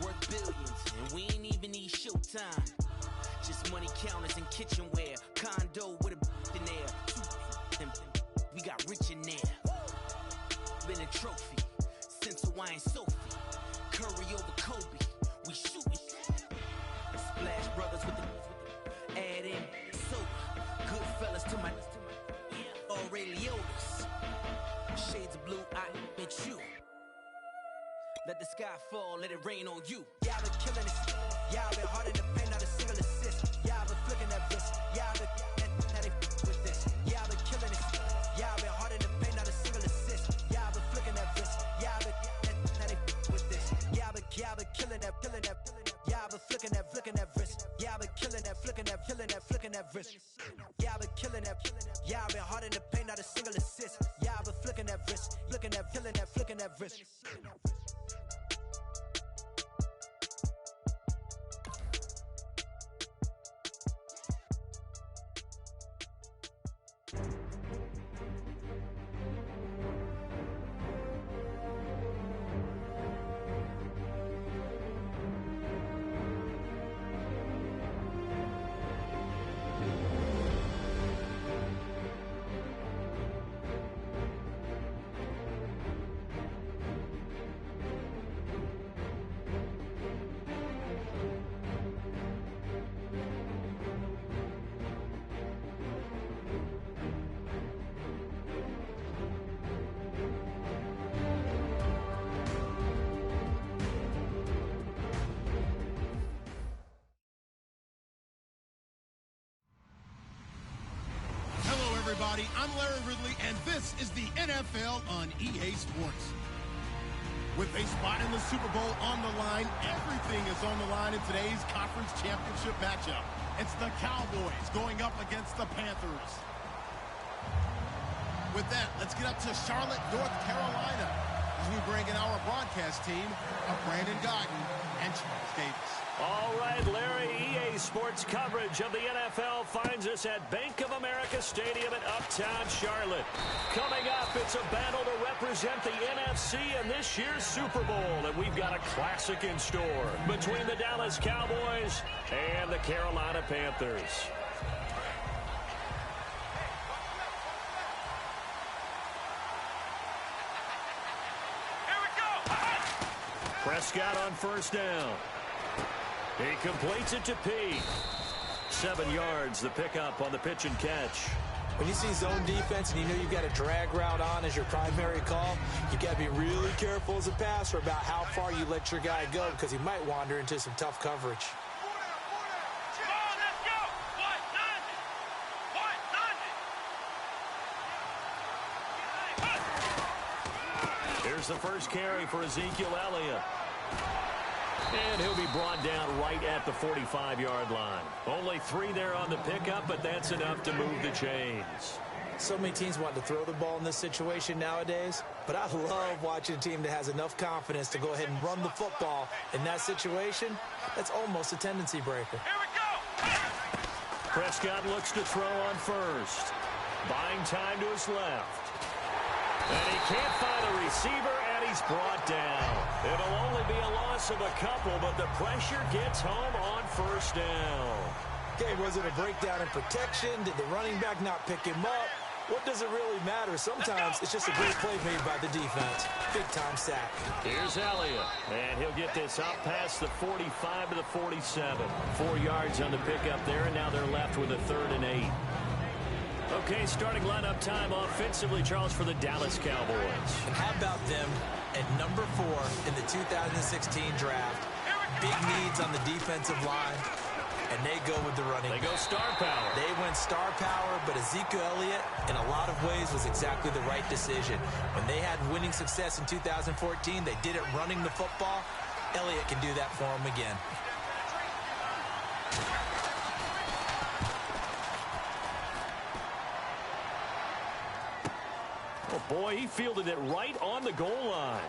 worth billions, and we ain't even need showtime. Just money counters and kitchenware, condo with a in there. We got rich in there. Been a trophy since Hawaiian Sophie. Curry over Kobe, we shootin'. Splash Brothers with the add in soap. Good fellas to my Aureliotis. Shades of blue, I met you. Let the sky fall, let it rain on you. Y'all been killing this. Y'all been hard in the paint, not a single assist. Y'all been flicking that wrist. Y'all been now they with this. Y'all been killing this. Y'all been hard in the paint, not a single assist. Y'all been flicking that wrist. Y'all been now they with this. Y'all been killing that. Y'all been flicking that wrist. Y'all been killing that, flicking that wrist. Y'all been killing that. Y'all been hard in the paint, not a single assist. Y'all been flicking that wrist, flicking that wrist. Everybody, I'm Larry Ridley, and this is the NFL on EA Sports. With a spot in the Super Bowl on the line, everything is on the line in today's conference championship matchup. It's the Cowboys going up against the Panthers. With that, let's get up to Charlotte, North Carolina, as we bring in our broadcast team of Brandon Guyton and Charles Davis. All right, Larry, EA Sports coverage of the NFL finds us at Bank of America Stadium in Uptown Charlotte. Coming up, it's a battle to represent the NFC in this year's Super Bowl, and we've got a classic in store between the Dallas Cowboys and the Carolina Panthers. Prescott on first down. He completes it to Pete. 7 yards, the pickup on the pitch and catch. When you see zone defense and you know you've got a drag route on as your primary call, you got to be really careful as a passer about how far you let your guy go because he might wander into some tough coverage. Here's the first carry for Ezekiel Elliott. And he'll be brought down right at the 45-yard line. Only 3 there on the pickup, but that's enough to move the chains. So many teams want to throw the ball in this situation nowadays, but I love watching a team that has enough confidence to go ahead and run the football. In that situation, that's almost a tendency breaker. Here we go! Prescott looks to throw on first. Buying time to his left. And he can't find a receiver, and he's brought down. It'll only be a loss of a couple, but the pressure gets home on first down. Okay, was it a breakdown in protection? Did the running back not pick him up? What does it really matter? Sometimes it's just a great play made by the defense. Big-time sack. Here's Elliott, and he'll get this up past the 45 to the 47. 4 yards on the pickup there, and now they're left with a 3rd and 8. Okay, starting lineup time offensively, Charles, for the Dallas Cowboys. And how about them at number 4 in the 2016 draft? Big needs on the defensive line, and they go with the running back. They go star power. They went star power, but Ezekiel Elliott, in a lot of ways, was exactly the right decision. When they had winning success in 2014, they did it running the football. Elliott can do that for them again. Oh, boy, he fielded it right on the goal line.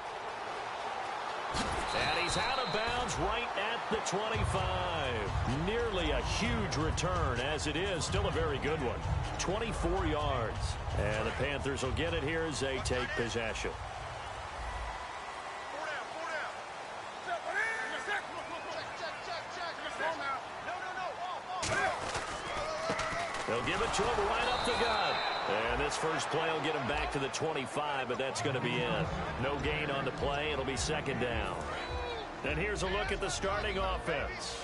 And he's out of bounds right at the 25. Nearly a huge return, as it is. Still a very good one. 24 yards. And the Panthers will get it here as they take possession. They'll give it to him right up the gut. And this first play will get him back to the 25, but that's going to be it. No gain on the play. It'll be second down. And here's a look at the starting offense.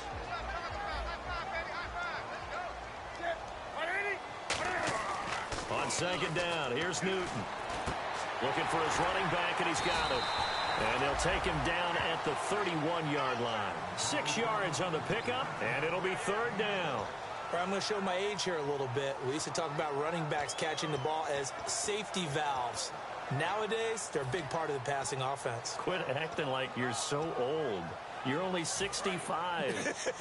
On second down, here's Newton. Looking for his running back, and he's got him. And they'll take him down at the 31-yard line. 6 yards on the pickup, and it'll be third down. I'm going to show my age here a little bit. We used to talk about running backs catching the ball as safety valves. Nowadays, they're a big part of the passing offense. Quit acting like you're so old. You're only 65.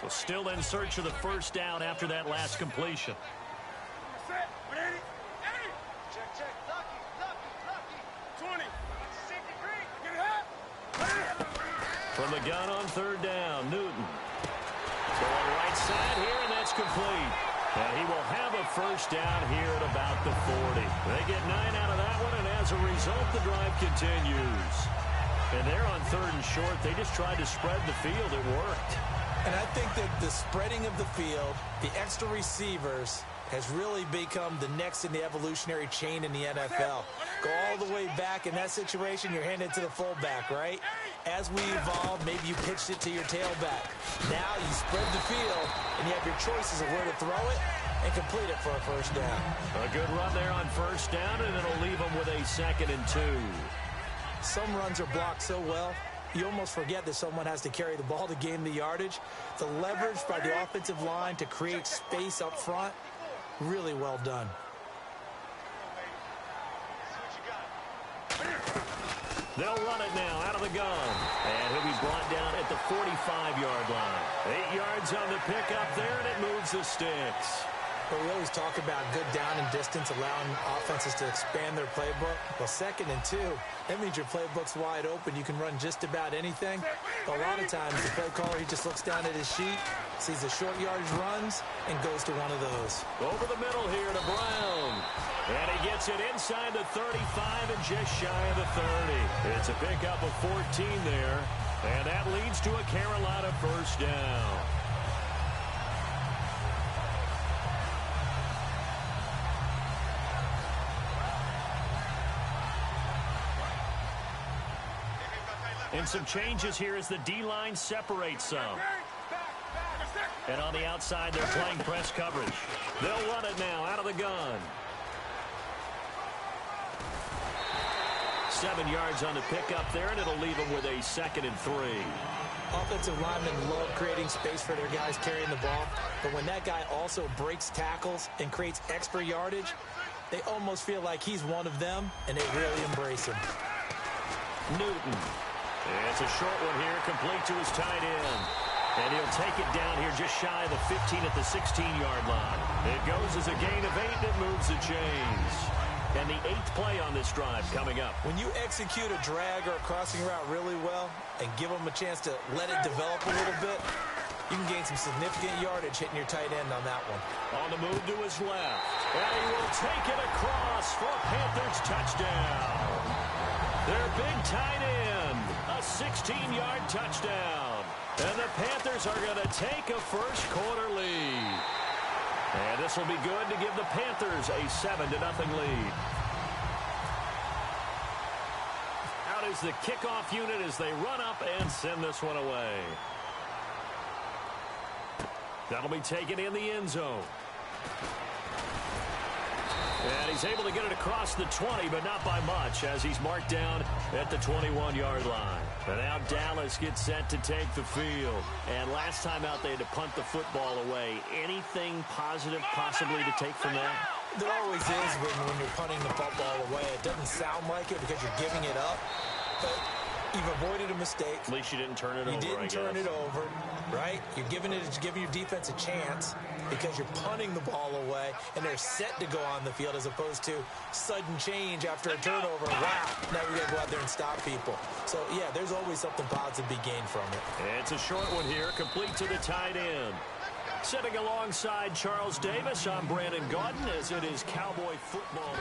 Well, still in search of the first down after that last completion. From the gun on third down, Newton. Going right side here, and that's complete. And he will have a first down here at about the 40. They get 9 out of that one, and as a result, the drive continues. And they're on third and short. They just tried to spread the field. It worked. And I think that the spreading of the field, the extra receivers, has really become the next in the evolutionary chain in the NFL. Go all the way back. In that situation, you're handed to the fullback, right? As we evolve, maybe you pitched it to your tailback. Now you spread the field, and you have your choices of where to throw it and complete it for a first down. A good run there on first down, and it'll leave them with a 2nd and 2. Some runs are blocked so well, you almost forget that someone has to carry the ball to gain the yardage. The leverage by the offensive line to create space up front, really well done. They'll run it now out of the gun. And he'll be brought down at the 45-yard line. 8 yards on the pickup there, and it moves the sticks. But we always talk about good down and distance, allowing offenses to expand their playbook. Well, 2nd and 2, that means your playbook's wide open. You can run just about anything. But a lot of times, the play caller, he just looks down at his sheet, sees the short yardage runs, and goes to one of those. Over the middle here to Brown. And he gets it inside the 35 and just shy of the 30. It's a pickup of 14 there. And that leads to a Carolina first down. And some changes here as the D-line separates some. And on the outside, they're playing press coverage. They'll run it now out of the gun. 7 yards on the pickup there, and it'll leave them with a 2nd and 3. Offensive linemen love creating space for their guys carrying the ball, but when that guy also breaks tackles and creates extra yardage, they almost feel like he's one of them, and they really embrace him. Newton. It's a short one here, complete to his tight end. And he'll take it down here just shy of the 15 at the 16-yard line. It goes as a gain of 8, and it moves the chains. And the 8th play on this drive coming up. When you execute a drag or a crossing route really well and give them a chance to let it develop a little bit, you can gain some significant yardage hitting your tight end on that one. On the move to his left. And he will take it across for a Panthers touchdown. Their big tight end, a 16-yard touchdown. And the Panthers are going to take a first-quarter lead. And this will be good to give the Panthers a 7-0 lead. Out is the kickoff unit as they run up and send this one away. That'll be taken in the end zone. And he's able to get it across the 20, but not by much, as he's marked down at the 21-yard line. And now Dallas gets set to take the field. And last time out, they had to punt the football away. Anything positive possibly to take from that? There always is when you're punting the football away. It doesn't sound like it because you're giving it up, but you've avoided a mistake. At least you didn't turn it over, You didn't turn it over, right? You're giving your defense a chance because you're punting the ball away, and they're set to go on the field as opposed to sudden change after a turnover. Wow, now we got to go out there and stop people. So, yeah, there's always something positive to be gained from it. It's a short one here, complete to the tight end. Sitting alongside Charles Davis, I'm Brandon Gaudin, as it is Cowboy football.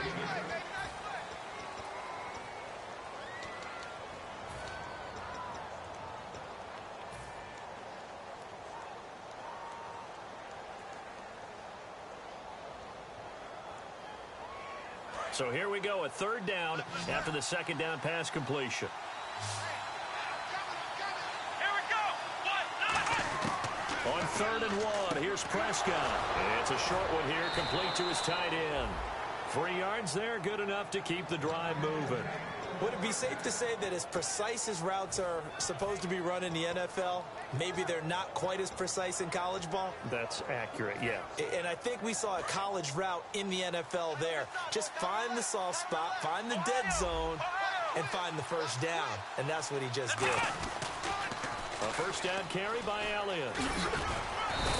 So here we go, a third down after the second down pass completion. On 3rd and 1, here's Prescott. It's a short one here, complete to his tight end. 3 yards there, good enough to keep the drive moving. Would it be safe to say that as precise as routes are supposed to be run in the NFL, maybe they're not quite as precise in college ball? That's accurate, yeah. And I think we saw a college route in the NFL there. Just find the soft spot, find the dead zone, and find the first down. And that's what he just did. A first down carry by Elliott.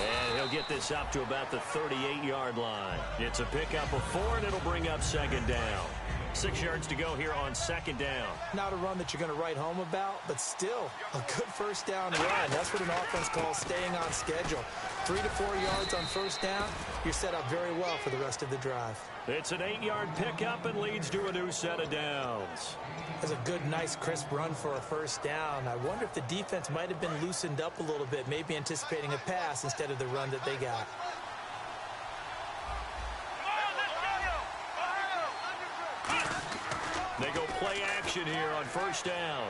And he'll get this up to about the 38-yard line. It's a pickup of 4, and it'll bring up second down. 6 yards to go here on second down. Not a run that you're going to write home about, but still a good first down run. That's what an offense calls staying on schedule. 3 to 4 yards on first down, you're set up very well for the rest of the drive. It's an 8-yard pickup and leads to a new set of downs. That's a good, nice, crisp run for a first down. I wonder if the defense might have been loosened up a little bit, maybe anticipating a pass instead of the run that they got. They go play action here on first down.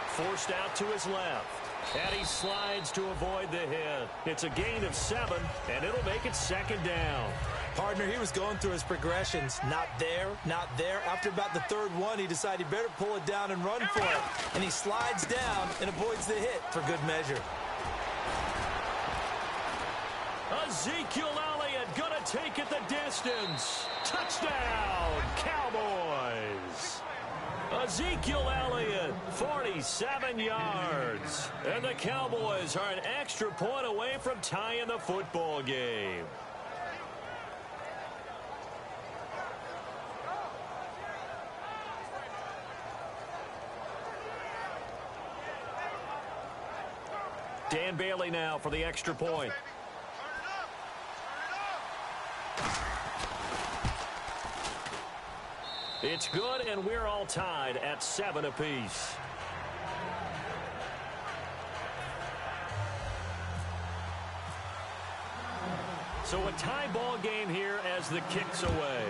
Forced out to his left. And he slides to avoid the hit. It's a gain of 7, and it'll make it second down. Partner, he was going through his progressions. Not there, not there. After about the 3rd one, he decided he better pull it down and run for it. And he slides down and avoids the hit for good measure. Ezekiel Elliott gonna take it the distance. Touchdown, Cowboys. Ezekiel Elliott, 47 yards. And the Cowboys are an extra point away from tying the football game. Dan Bailey now for the extra point. It's good, and we're all tied at 7 apiece. So a tie ball game here as the kick's away.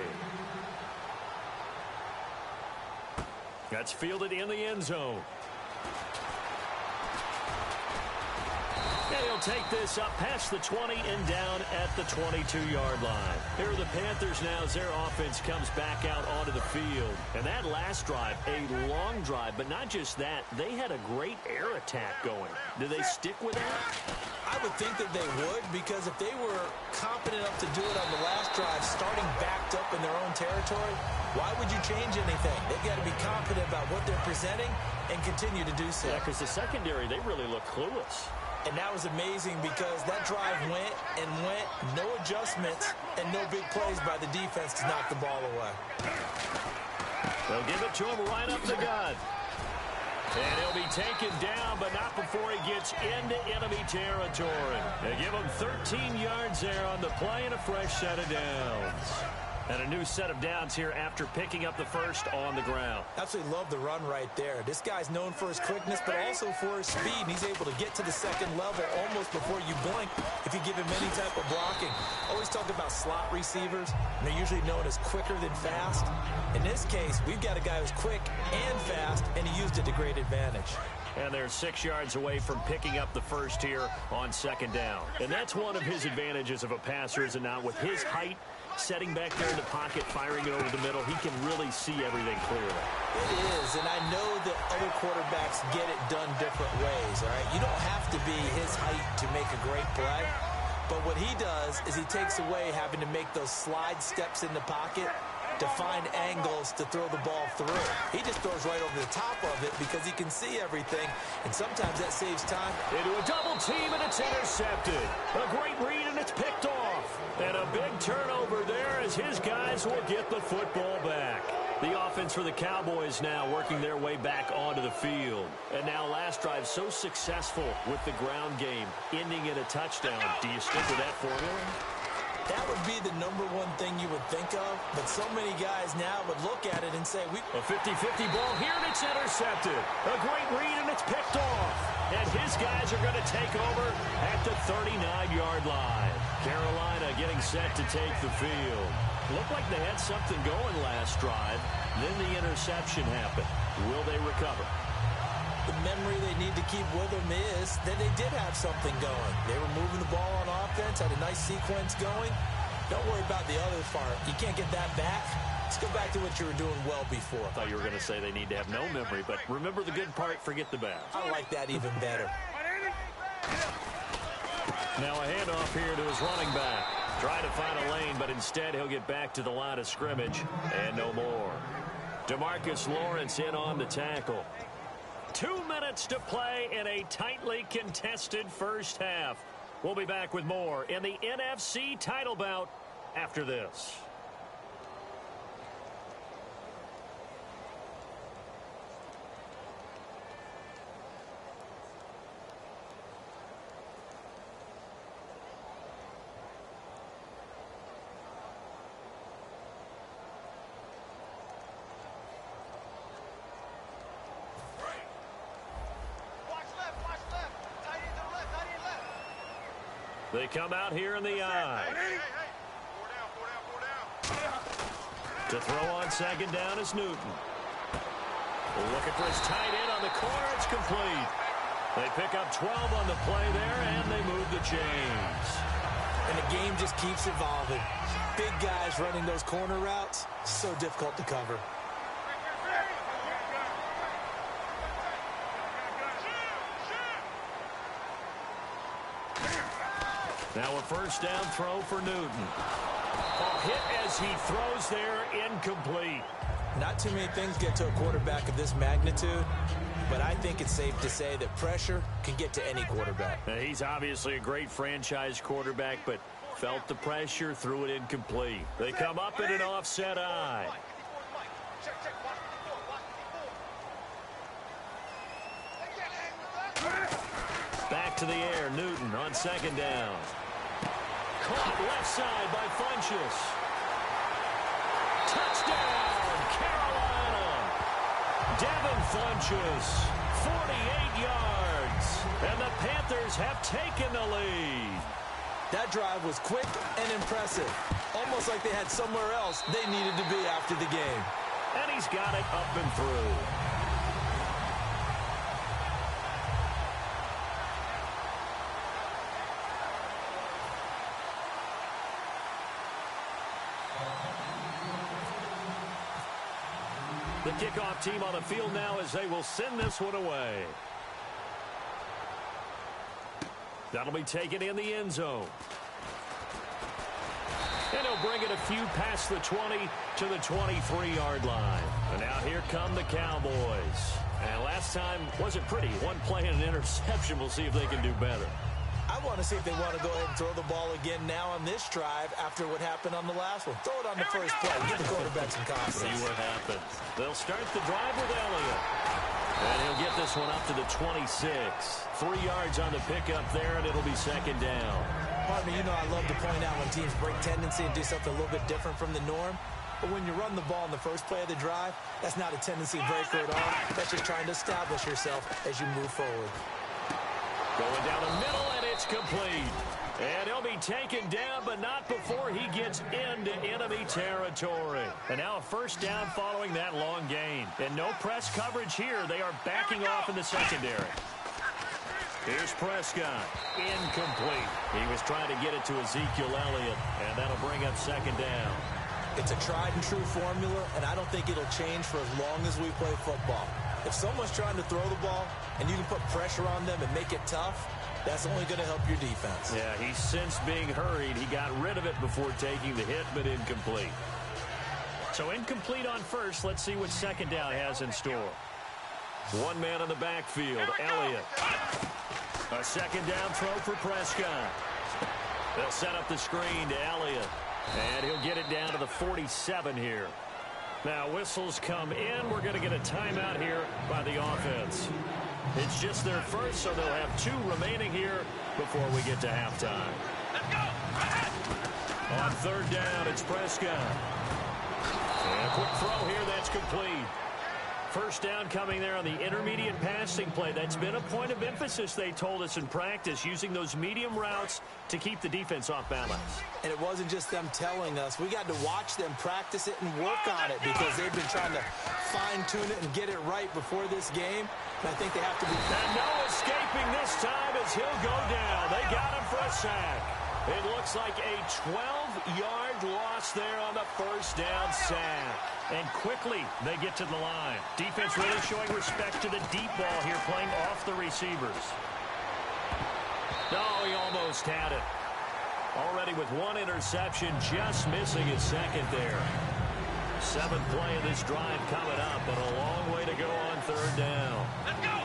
That's fielded in the end zone. And he'll take this up past the 20 and down at the 22-yard line. Here are the Panthers now as their offense comes back out onto the field. And that last drive, a long drive, but not just that. They had a great air attack going. Do they stick with that? I would think that they would, because if they were competent enough to do it on the last drive, starting backed up in their own territory, why would you change anything? They've got to be confident about what they're presenting and continue to do so. Yeah, because the secondary, they really look clueless. And that was amazing because that drive went and went, no adjustments, and no big plays by the defense to knock the ball away. They'll give it to him right up the gut. And he'll be taken down, but not before he gets into enemy territory. They give him 13 yards there on the play and a fresh set of downs. And a new set of downs here after picking up the first on the ground. Absolutely love the run right there. This guy's known for his quickness, but also for his speed. And he's able to get to the second level almost before you blink if you give him any type of blocking. Always talk about slot receivers, and they're usually known as quicker than fast. In this case, we've got a guy who's quick and fast, and he used it to great advantage. And they're 6 yards away from picking up the first here on second down. And that's one of his advantages of a passer, is it not? With his height, setting back there in the pocket, firing it over the middle, he can really see everything clearly. It is, and I know that other quarterbacks get it done different ways, all right? You don't have to be his height to make a great play, but what he does is he takes away having to make those slide steps in the pocket to find angles to throw the ball through. He just throws right over the top of it because he can see everything, and sometimes that saves time. Into a double team, and it's intercepted. A great read, and it's picked off. And a big turnover there as his guys will get the football back. The offense for the Cowboys now working their way back onto the field. And now last drive so successful with the ground game, ending in a touchdown. Do you stick with that formula? That would be the number one thing you would think of, but so many guys now would look at it and say, a 50-50 ball here, and it's intercepted. A great read, and it's picked off. And his these guys are going to take over at the 39-yard line. Carolina getting set to take the field. Looked like they had something going last drive. Then the interception happened. Will they recover? The memory they need to keep with them is that they did have something going. They were moving the ball on offense, had a nice sequence going. Don't worry about the other part. You can't get that back. Let's go back to what you were doing well before. I thought you were going to say they need to have no memory, but remember the good part, forget the bad. I like that even better. Now a handoff here to his running back. Trying to find a lane, but instead he'll get back to the line of scrimmage and no more. DeMarcus Lawrence in on the tackle. 2 minutes to play in a tightly contested first half. We'll be back with more in the NFC title bout after this. They come out here in the eye. To throw on second down is Newton. Looking for his tight end on the corner. It's complete. They pick up 12 on the play there, and they move the chains. And the game just keeps evolving. Big guys running those corner routes, so difficult to cover. Now a first down throw for Newton. A hit as he throws there, incomplete. Not too many things get to a quarterback of this magnitude, but I think it's safe to say that pressure can get to any quarterback. He's obviously a great franchise quarterback, but felt the pressure, threw it incomplete. They come up in an offset eye. Back to the air, Newton on second down. Caught left side by Funchess. Touchdown, Carolina. Devin Funchess, 48 yards. And the Panthers have taken the lead. That drive was quick and impressive. Almost like they had somewhere else they needed to be after the game. And he's got it up and through. The kickoff team on the field now as they will send this one away. That'll be taken in the end zone. And he'll bring it a few past the 20 to the 23-yard line. And now here come the Cowboys. And last time wasn't pretty. One play and an interception. We'll see if they can do better. I want to see if they want to go ahead and throw the ball again now on this drive after what happened on the last one. Throw it on the first play. Give the quarterback some confidence. See what happens. They'll start the drive with Elliott. And he'll get this one up to the 26. 3 yards on the pickup there, and it'll be second down. Partner, you know I love to point out when teams break tendency and do something a little bit different from the norm. But when you run the ball in the first play of the drive, that's not a tendency breaker at all. That's just trying to establish yourself as you move forward. Going down the middle, and it's complete. And he'll be taken down, but not before he gets into enemy territory. And now a first down following that long gain. And no press coverage here. They are backing off in the secondary. Here's Prescott. Incomplete. He was trying to get it to Ezekiel Elliott, and that'll bring up second down. It's a tried-and-true formula, and I don't think it'll change for as long as we play football. If someone's trying to throw the ball and you can put pressure on them and make it tough, that's only going to help your defense. Yeah, he's since being hurried. He got rid of it before taking the hit, but incomplete. So incomplete on first. Let's see what second down has in store. One man on the backfield, Elliott. A second down throw for Prescott. They'll set up the screen to Elliott. And he'll get it down to the 47 here. Now whistles come in. We're going to get a timeout here by the offense. It's just their first, so they'll have 2 remaining here before we get to halftime. Let's go. On third down, it's Prescott. And a quick throw here, that's complete. First down coming there on the intermediate passing play. That's been a point of emphasis, they told us in practice, using those medium routes to keep the defense off balance. And it wasn't just them telling us. We got to watch them practice it and work on it because they've been trying to fine-tune it and get it right before this game. And I think they have to be... And no escaping this time as he'll go down. They got him for a sack. It looks like a 12-yard loss there on the first down sack. And quickly they get to the line. Defense really showing respect to the deep ball here, playing off the receivers. Oh, he almost had it. Already with one interception, just missing his second there. 7th play of this drive coming up, but a long way to go on third down. Let's go!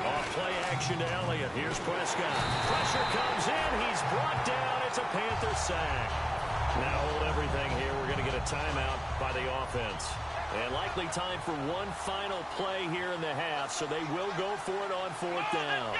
Off play action to Elliott. Here's Prescott. Pressure comes in. He's brought down. It's a Panther sack. Now hold everything here. We're going to get a timeout by the offense. And likely time for one final play here in the half, so they will go for it on 4th down.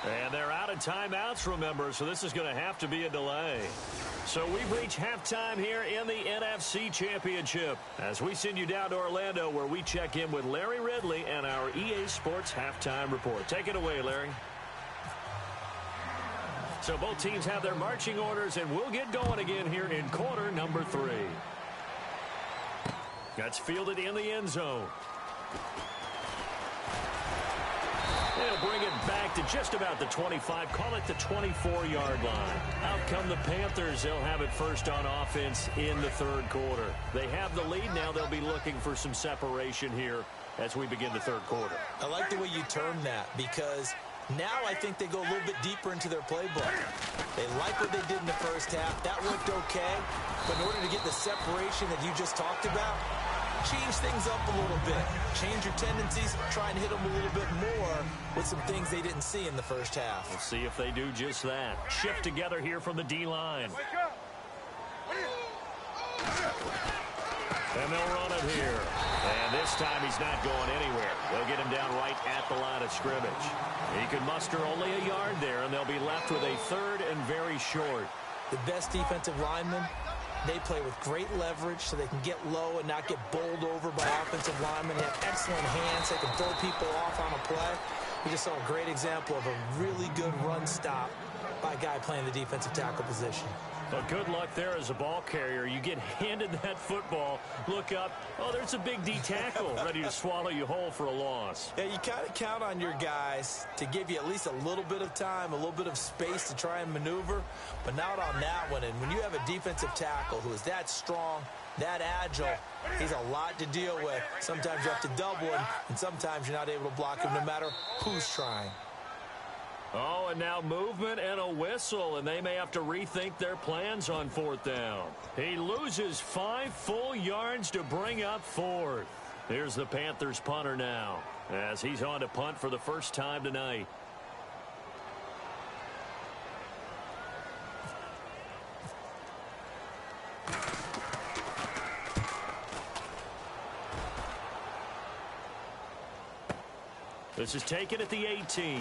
And they're out of timeouts, remember, so this is going to have to be a delay. So we've reached halftime here in the NFC Championship as we send you down to Orlando where we check in with Larry Ridley and our EA Sports Halftime Report. Take it away, Larry. So both teams have their marching orders, and we'll get going again here in quarter number 3. That's fielded in the end zone. They'll bring it back to just about the 25, call it the 24-yard line. Out come the Panthers. They'll have it first on offense in the third quarter. They have the lead now. They'll be looking for some separation here as we begin the third quarter. I like the way you termed that because now I think they go a little bit deeper into their playbook. They like what they did in the first half. That worked okay. But in order to get the separation that you just talked about, change things up a little bit. Change your tendencies. Try and hit them a little bit more with some things they didn't see in the first half. We'll see if they do just that. Shift together here from the D-line. And they'll run it here. And this time he's not going anywhere. They'll get him down right at the line of scrimmage. He can muster only a yard there, and they'll be left with a third and very short. The best defensive linemen, they play with great leverage so they can get low and not get bowled over by offensive linemen. They have excellent hands. They can throw people off on a play. We just saw a great example of a really good run stop by a guy playing the defensive tackle position. But good luck there as a ball carrier. You get handed that football, look up, oh, there's a big D tackle ready to swallow you whole for a loss. Yeah, you kind of count on your guys to give you at least a little bit of time, a little bit of space to try and maneuver, but not on that one. And when you have a defensive tackle who is that strong, that agile, he's a lot to deal with. Sometimes you have to double him, and sometimes you're not able to block him no matter who's trying. Oh, and now movement and a whistle, and they may have to rethink their plans on 4th down. He loses 5 full yards to bring up 4th. Here's the Panthers punter now as he's on to punt for the first time tonight. This is taken at the 18.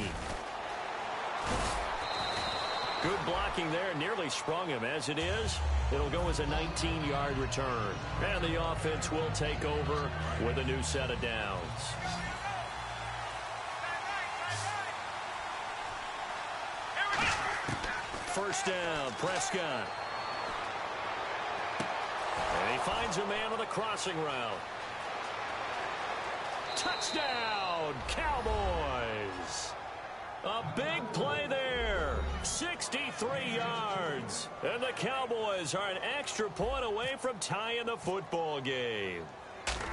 Good blocking there, nearly sprung him. As it is, it'll go as a 19-yard return. And the offense will take over with a new set of downs. First down, Prescott. And he finds a man on a crossing route. Touchdown, Cowboys! A big play there, 63 yards. And the Cowboys are an extra point away from tying the football game.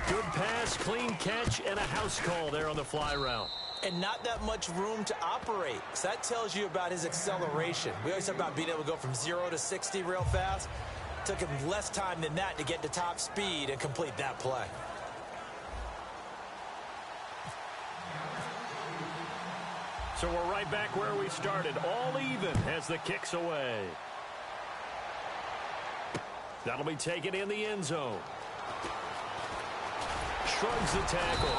Good pass, clean catch, and a house call there on the fly route. And not that much room to operate. So that tells you about his acceleration. We always talk about being able to go from 0 to 60 real fast. Took him less time than that to get to top speed and complete that play. So we're right back where we started, all even as the kick's away. That'll be taken in the end zone. Shrugs the tackle.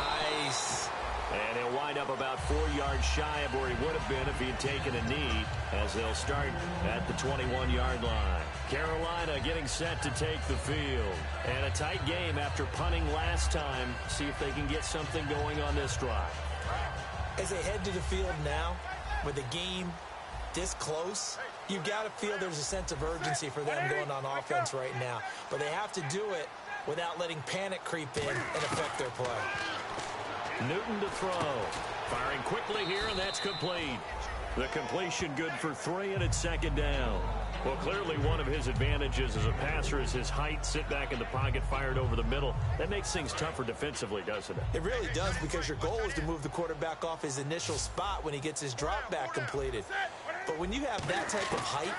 Nice. And he'll wind up about 4 yards shy of where he would have been if he had taken a knee, as they'll start at the 21-yard line. Carolina getting set to take the field. And a tight game after punting last time. See if they can get something going on this drive. As they head to the field now, with the game this close, you've got to feel there's a sense of urgency for them going on offense right now. But they have to do it without letting panic creep in and affect their play. Newton to throw. Firing quickly here, and that's complete. The completion good for 3, and it's second down. Well, clearly one of his advantages as a passer is his height. Sit back in the pocket, fired over the middle. That makes things tougher defensively, doesn't it? It really does, because your goal is to move the quarterback off his initial spot when he gets his drop back completed. But when you have that type of height,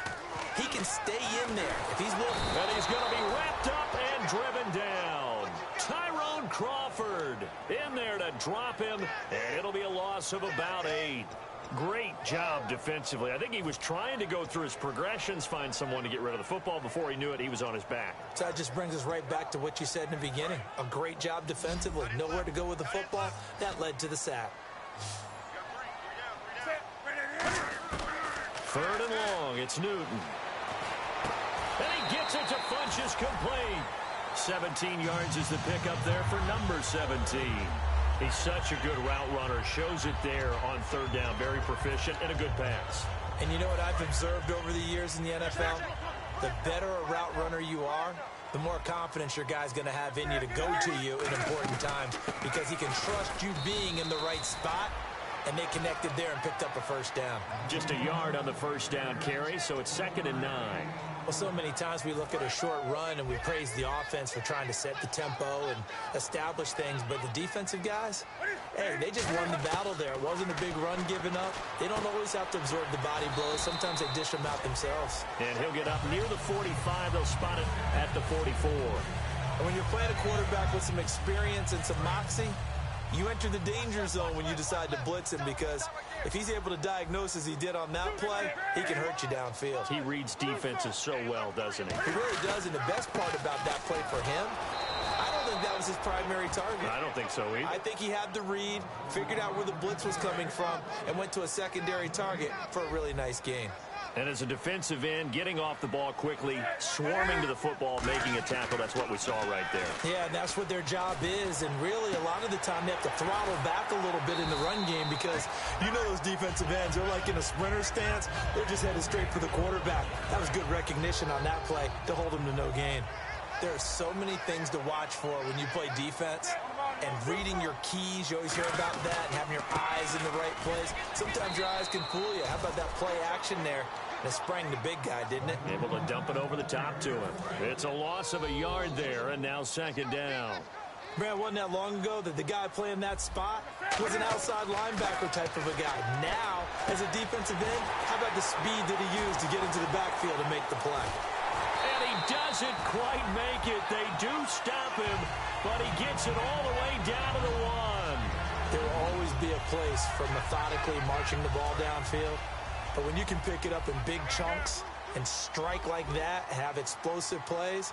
he can stay in there if he's willing. And he's going to be wrapped up and driven down. Tyrone Crawford in there to drop him, and it'll be a loss of about 8. Great job defensively. I think he was trying to go through his progressions, find someone to get rid of the football. Before he knew it, he was on his back. So that just brings us right back to what you said in the beginning. A great job defensively. Nowhere to go with the football. That led to the sack. 3rd and long. It's Newton. And he gets it to Funchess, complete. 17 yards is the pickup there for number 17. He's such a good route runner. Shows it there on 3rd down. Very proficient and a good pass. And you know what I've observed over the years in the NFL? The better a route runner you are, the more confidence your guy's going to have in you to go to you in important times, because he can trust you being in the right spot, and they connected there and picked up a 1st down. Just a yard on the 1st down carry, so it's 2nd and 9. Well, so many times we look at a short run and we praise the offense for trying to set the tempo and establish things, but the defensive guys, hey, they just won the battle there. It wasn't a big run given up. They don't always have to absorb the body blows. Sometimes they dish them out themselves. And he'll get up near the 45. They'll spot it at the 44. And when you're playing a quarterback with some experience and some moxie, you enter the danger zone when you decide to blitz him, because if he's able to diagnose as he did on that play, he can hurt you downfield. He reads defenses so well, doesn't he? He really does, and the best part about that play for him, I don't think that was his primary target. I don't think so either. I think he had the read, figured out where the blitz was coming from, and went to a secondary target for a really nice gain. And as a defensive end, getting off the ball quickly, swarming to the football, making a tackle, that's what we saw right there. Yeah, and that's what their job is. And really, a lot of the time, they have to throttle back a little bit in the run game, because you know those defensive ends, they're like in a sprinter stance. They're just headed straight for the quarterback. That was good recognition on that play to hold him to no gain. There are so many things to watch for when you play defense. And reading your keys, you always hear about that, and having your eyes in the right place. Sometimes your eyes can fool you. How about that play action there? And it sprang the big guy, didn't it? Able to dump it over the top to him. It's a loss of a yard there, and now 2nd down. Man, wasn't that long ago that the guy playing that spot was an outside linebacker type of a guy. Now, as a defensive end, how about the speed that he used to get into the backfield and make the play? And he doesn't quite make it. They do stop him, but he gets it all the way down to the 1. There will always be a place for methodically marching the ball downfield. But when you can pick it up in big chunks and strike like that, have explosive plays,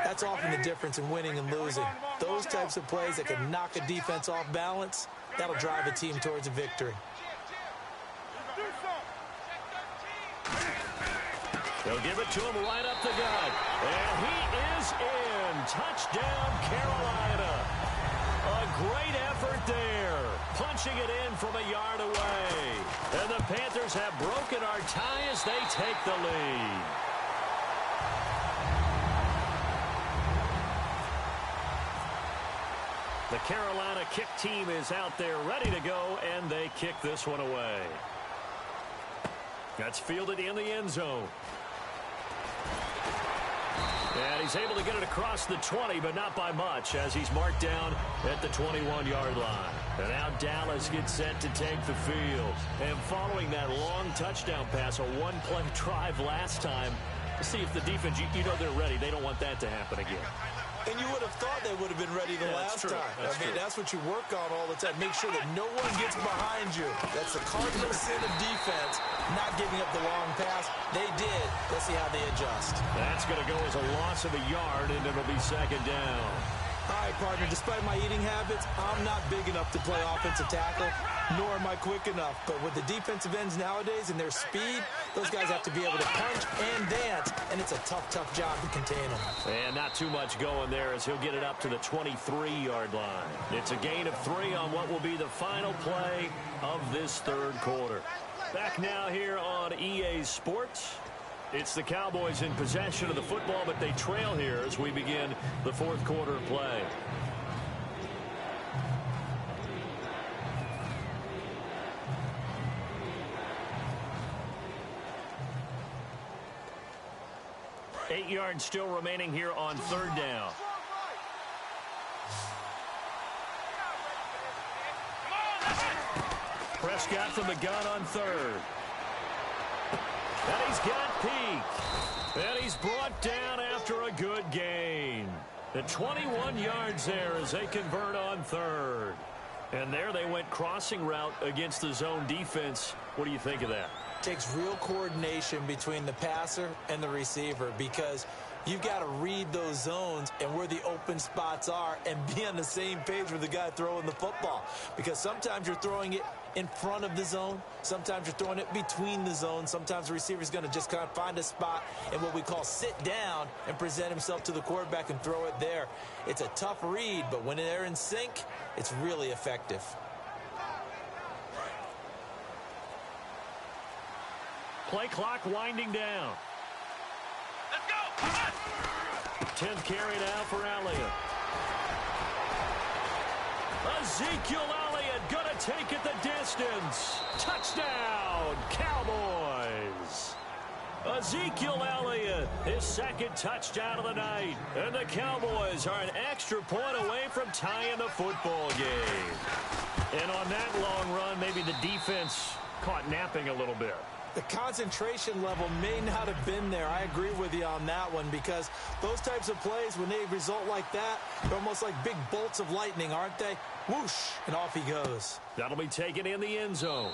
that's often the difference in winning and losing. Those types of plays that can knock a defense off balance, that'll drive a team towards a victory. They'll give it to him right up the gut. And he is in. Touchdown, Carolina. A great effort there. Punching it in from a yard away. And the Panthers have broken our tie as they take the lead. The Carolina kick team is out there ready to go, and they kick this one away. That's fielded in the end zone. And he's able to get it across the 20, but not by much, as he's marked down at the 21-yard line. And now Dallas gets set to take the field. And following that long touchdown pass, a one-play drive last time, See if the defense, you know they're ready. They don't want that to happen again. And you would have thought they would have been ready the last time. That's what you work on all the time. Make sure that no one gets behind you. That's the cardinal sin of defense, not giving up the long pass. They did. Let's see how they adjust. That's going to go as a loss of a yard, and it'll be second down. All right, partner, despite my eating habits, I'm not big enough to play offensive tackle, nor am I quick enough. But with the defensive ends nowadays and their speed, those guys have to be able to punch and dance, and it's a tough, tough job to contain them. And not too much going there as he'll get it up to the 23-yard line. It's a gain of 3 on what will be the final play of this third quarter. Back now here on EA Sports. It's the Cowboys in possession of the football, but they trail here as we begin the fourth quarter play. Eight yards still remaining here on third down. Prescott from the gun on third. And he's got Peak. And he's brought down after a good gain. The 21 yards there as they convert on third. And there they went crossing route against the zone defense. What do you think of that? Takes real coordination between the passer and the receiver because you've got to read those zones and where the open spots are and be on the same page with the guy throwing the football. Because sometimes you're throwing it in front of the zone. Sometimes you're throwing it between the zones. Sometimes the receiver's going to just kind of find a spot and what we call sit down and present himself to the quarterback and throw it there. It's a tough read, but when they're in sync, it's really effective. Play clock winding down. Let's go! 10th carry now for Elliott. Ezekiel Elliott gonna take it the distance. Touchdown, Cowboys. Ezekiel Elliott, his second touchdown of the night. And the Cowboys are an extra point away from tying the football game. And on that long run, maybe the defense caught napping a little bit. The concentration level may not have been there. I agree with you on that one because those types of plays, when they result like that, they're almost like big bolts of lightning, aren't they? Whoosh, and off he goes. That'll be taken in the end zone.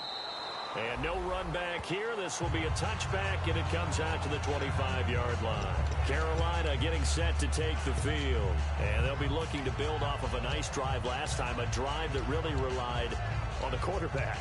And no run back here. This will be a touchback, and it comes out to the 25-yard line. Carolina getting set to take the field. And they'll be looking to build off of a nice drive last time, a drive that really relied on the quarterback.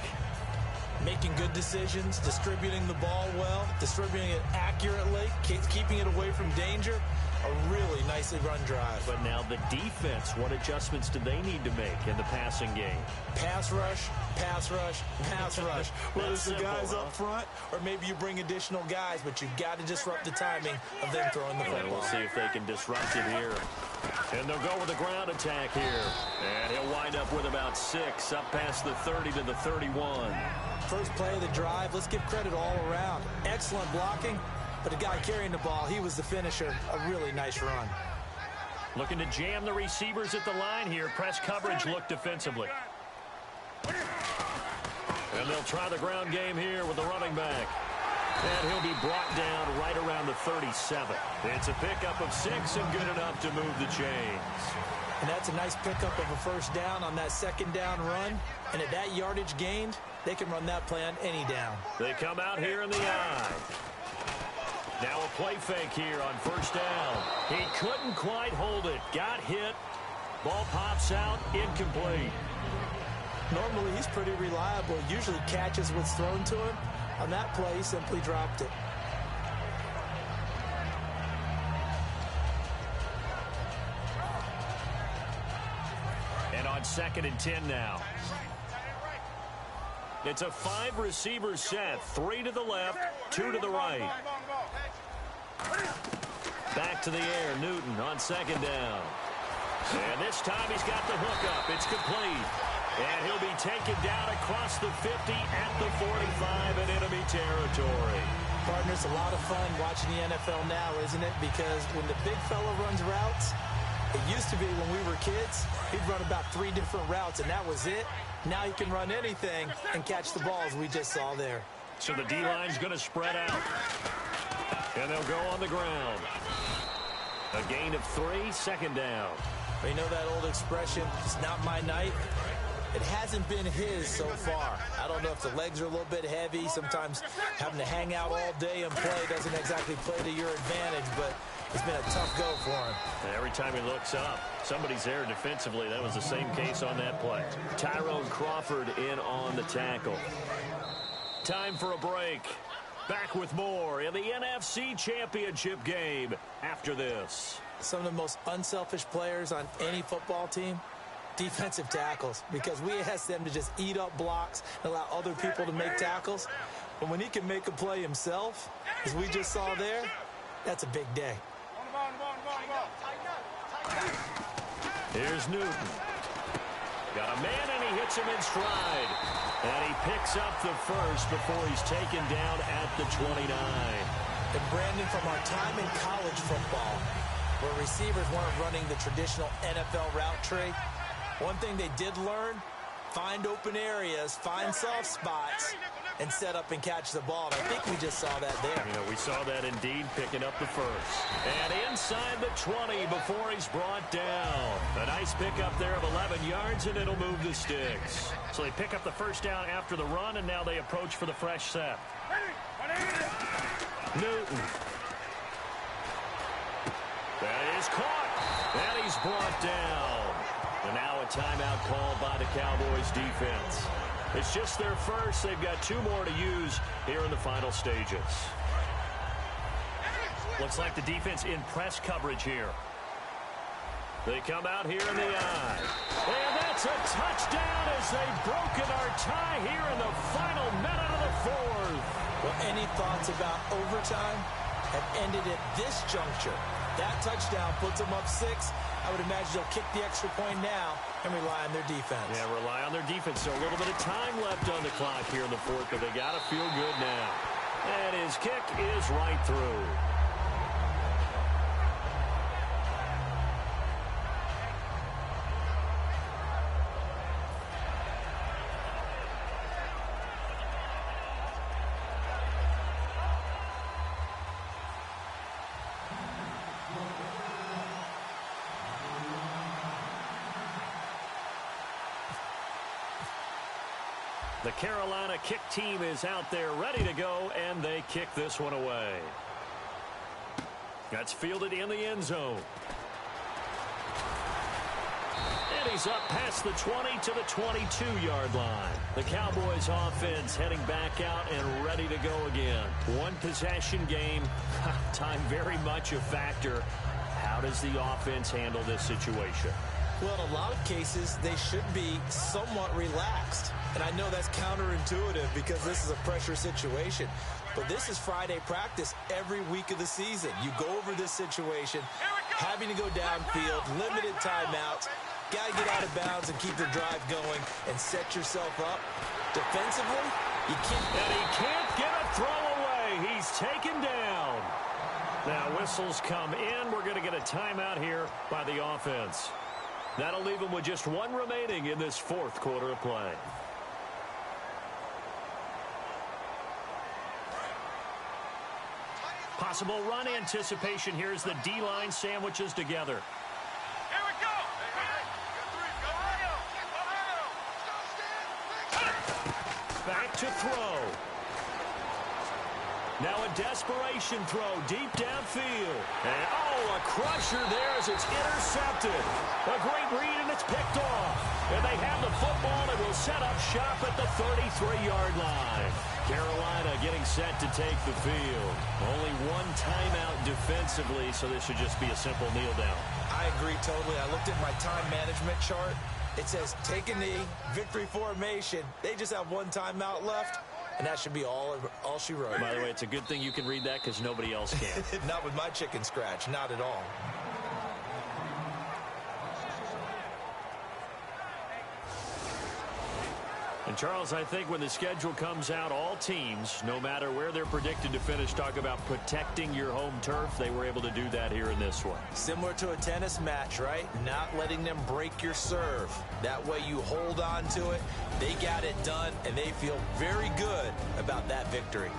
Making good decisions, distributing the ball well, distributing it accurately, keeping it away from danger. A really nicely run drive. But now the defense, what adjustments do they need to make in the passing game? Pass rush, pass rush, pass rush. Whether it's the guys up front or maybe you bring additional guys, but you've got to disrupt the timing of them throwing the football. We'll see if they can disrupt it here. And they'll go with a ground attack here. And he'll wind up with about 6, up past the 30 to the 31. First play of the drive, let's give credit all around. Excellent blocking. But the guy carrying the ball, he was the finisher. A really nice run. Looking to jam the receivers at the line here. Press coverage look defensively. And they'll try the ground game here with the running back. And he'll be brought down right around the 37. It's a pickup of 6 and good enough to move the chains. And that's a nice pickup of a first down on that second down run. And at that yardage gained, they can run that play on any down. They come out here in the eye. Now a play fake here on first down. He couldn't quite hold it. Got hit. Ball pops out. Incomplete. Normally he's pretty reliable. Usually catches what's thrown to him. On that play, he simply dropped it. And on 2nd and 10 now. It's a 5-receiver set. 3 to the left, 2 to the right. Back to the air, Newton on 2nd down. And this time he's got the hook up. It's complete. And he'll be taken down across the 50 at the 45 in enemy territory. Partner, it's a lot of fun watching the NFL now, isn't it? Because when the big fella runs routes, it used to be when we were kids, he'd run about 3 different routes, and that was it. Now he can run anything and catch the balls we just saw there. So the D-line's going to spread out. And they'll go on the ground. A gain of 3, second down. Well, you know that old expression, it's not my night? It hasn't been his so far. I don't know if the legs are a little bit heavy. Sometimes having to hang out all day and play doesn't exactly play to your advantage, but it's been a tough go for him. And every time he looks up, somebody's there defensively. That was the same case on that play. Tyrone Crawford in on the tackle. Time for a break. Back with more in the NFC Championship game after this. Some of the most unselfish players on any football team, defensive tackles, because we ask them to just eat up blocks and allow other people to make tackles. But when he can make a play himself, as we just saw there, that's a big day. Here's Newton. Got a man, and he hits him in stride. And he picks up the first before he's taken down at the 29. And Brandon, from our time in college football, where receivers weren't running the traditional NFL route tree, one thing they did learn, find open areas, find soft spots, and set up and catch the ball. And I think we just saw that there. You know, we saw that indeed, picking up the first. And inside the 20 before he's brought down. A nice pickup there of 11 yards, and it'll move the sticks. So they pick up the first down after the run, and now they approach for the fresh set. Newton. That is caught. And he's brought down. And now a timeout called by the Cowboys defense. It's just their first. They've got 2 more to use here in the final stages. Looks like the defense in press coverage here. They come out here in the eye. And that's a touchdown as they've broken our tie here in the final minute of the 4th. Well, any thoughts about overtime have ended at this juncture. That touchdown puts them up 6. I would imagine they'll kick the extra point now and rely on their defense. Yeah, rely on their defense. So a little bit of time left on the clock here in the 4th, but they got to feel good now. And his kick is right through. The Carolina kick team is out there ready to go, and they kick this one away. That's fielded in the end zone. And he's up past the 20 to the 22-yard line. The Cowboys offense heading back out and ready to go again. One possession game, time very much a factor. How does the offense handle this situation? Well, in a lot of cases, they should be somewhat relaxed. And I know that's counterintuitive because this is a pressure situation. But this is Friday practice every week of the season. You go over this situation, having to go downfield, limited timeouts, got to get out of bounds and keep the drive going and set yourself up. Defensively, you can't. And he can't get a throw away. He's taken down. Now whistles come in. We're going to get a timeout here by the offense. That'll leave them with just 1 remaining in this 4th quarter of play. Possible run anticipation here as the D-line sandwiches together. Here we go. Back to throw. Now a desperation throw deep downfield. And a crusher there as it's intercepted. A great read, and it's picked off. And they have the football and will set up shop at the 33-yard line. Carolina getting set to take the field. Only 1 timeout defensively, so this should just be a simple kneel down. I agree totally. I looked at my time management chart. It says take a knee, victory formation. They just have 1 timeout left. And that should be all she wrote. By the way, it's a good thing you can read that because nobody else can. Not with my chicken scratch. Not at all. And, Charles, I think when the schedule comes out, all teams, no matter where they're predicted to finish, talk about protecting your home turf. They were able to do that here in this one. Similar to a tennis match, right? Not letting them break your serve. That way you hold on to it. They got it done, and they feel very good about that victory.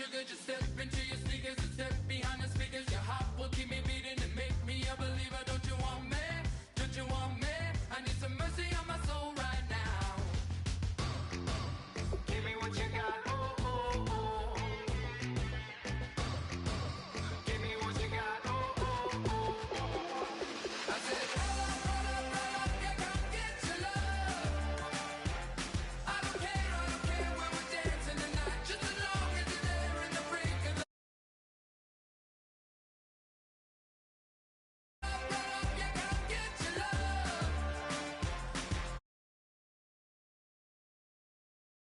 sugar, just step into your sneakers and step behind the